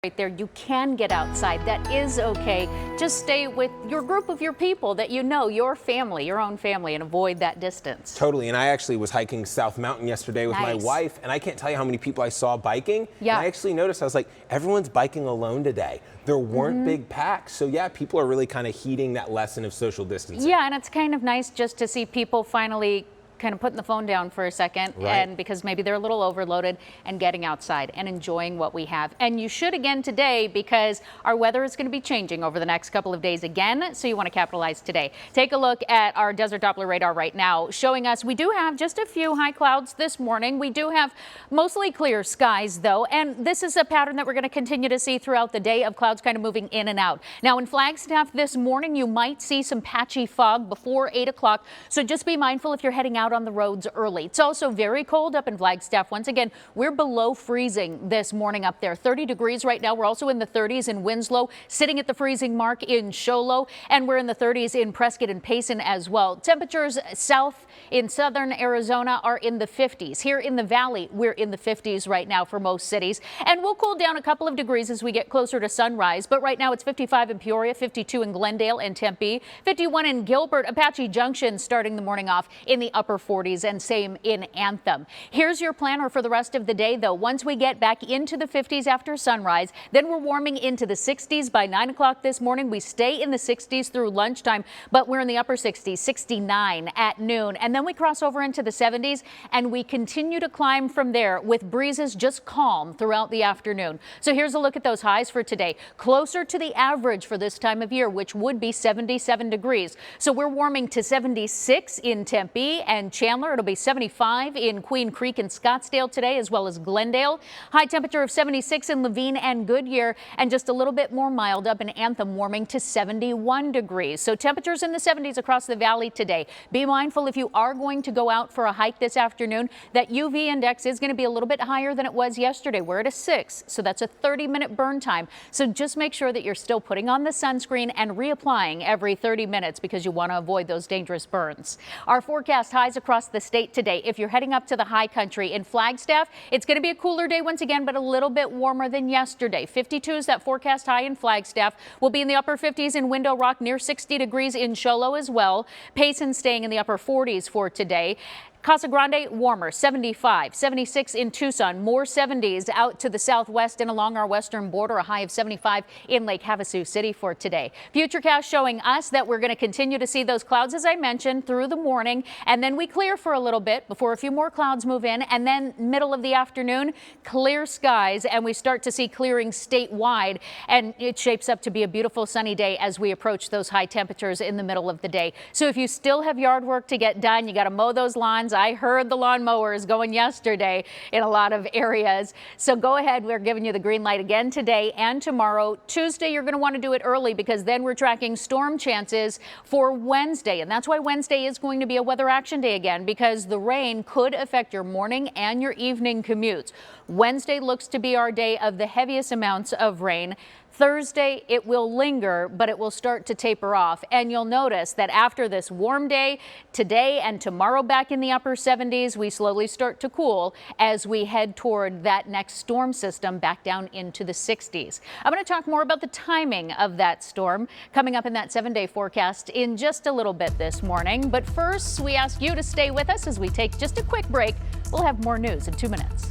Right there, you can get outside. That is okay. Just stay with your group of your people that you know, your family, your own family, and avoid that distance. Totally. And I actually was hiking South Mountain yesterday with my wife, and I can't tell you how many people I saw biking. Yeah. And I actually noticed, I was like, everyone's biking alone today. There weren't big packs. So yeah, people are really kind of heeding that lesson of social distancing. Yeah, and it's kind of nice just to see people finally kind of putting the phone down for a second, and because maybe they're a little overloaded, and getting outside and enjoying what we have. And you should again today, because our weather is going to be changing over the next couple of days again, so you want to capitalize today. Take a look at our desert Doppler radar right now, showing us we do have just a few high clouds this morning. We do have mostly clear skies though, and this is a pattern that we're going to continue to see throughout the day of clouds kind of moving in and out. Now in Flagstaff this morning, you might see some patchy fog before 8 o'clock, so just be mindful if you're heading out on the roads early. It's also very cold up in Flagstaff. Once again, we're below freezing this morning up there. 30 degrees right now. We're also in the 30s in Winslow, sitting at the freezing mark in Show Low, and we're in the 30s in Prescott and Payson as well. Temperatures south in southern Arizona are in the 50s. Here in the valley, we're in the 50s right now for most cities, and we'll cool down a couple of degrees as we get closer to sunrise. But right now it's 55 in Peoria, 52 in Glendale and Tempe, 51 in Gilbert, Apache Junction starting the morning off in the upper 40s, and same in Anthem. Here's your planner for the rest of the day though. Once we get back into the 50s after sunrise, then we're warming into the 60s by 9 o'clock this morning. We stay in the 60s through lunchtime, but we're in the upper 60s, 69 at noon, and then we cross over into the 70s, and we continue to climb from there with breezes just calm throughout the afternoon. So here's a look at those highs for today, closer to the average for this time of year, which would be 77 degrees. So we're warming to 76 in Tempe and Chandler. It'll be 75 in Queen Creek and Scottsdale today, as well as Glendale. High temperature of 76 in Levine and Goodyear, and just a little bit more mild up in Anthem, warming to 71 degrees. So temperatures in the 70s across the valley today. Be mindful if you are going to go out for a hike this afternoon, that UV index is going to be a little bit higher than it was yesterday. We're at a 6, so that's a 30-minute burn time. So just make sure that you're still putting on the sunscreen and reapplying every 30 minutes because you want to avoid those dangerous burns. Our forecast highs across the state today. If you're heading up to the high country in Flagstaff, it's going to be a cooler day once again, but a little bit warmer than yesterday. 52 is that forecast high in Flagstaff. We'll be in the upper 50s in Window Rock, near 60 degrees in Show Low as well. Payson staying in the upper 40s for today. Casa Grande warmer, 75, 76 in Tucson, more 70s out to the southwest and along our western border, a high of 75 in Lake Havasu City for today. Futurecast showing us that we're going to continue to see those clouds, as I mentioned, through the morning, and then we clear for a little bit before a few more clouds move in, and then middle of the afternoon, clear skies, and we start to see clearing statewide, and it shapes up to be a beautiful sunny day as we approach those high temperatures in the middle of the day. So if you still have yard work to get done, you got to mow those lawns. I heard the lawn mowers going yesterday in a lot of areas. So go ahead. We're giving you the green light again today and tomorrow. Tuesday, you're going to want to do it early because then we're tracking storm chances for Wednesday. And that's why Wednesday is going to be a weather action day again, because the rain could affect your morning and your evening commutes. Wednesday looks to be our day of the heaviest amounts of rain. Thursday, it will linger, but it will start to taper off. And you'll notice that after this warm day, today and tomorrow back in the upper 70s, we slowly start to cool as we head toward that next storm system back down into the 60s. I'm going to talk more about the timing of that storm coming up in that 7-day forecast in just a little bit this morning. But first, we ask you to stay with us as we take just a quick break. We'll have more news in 2 minutes.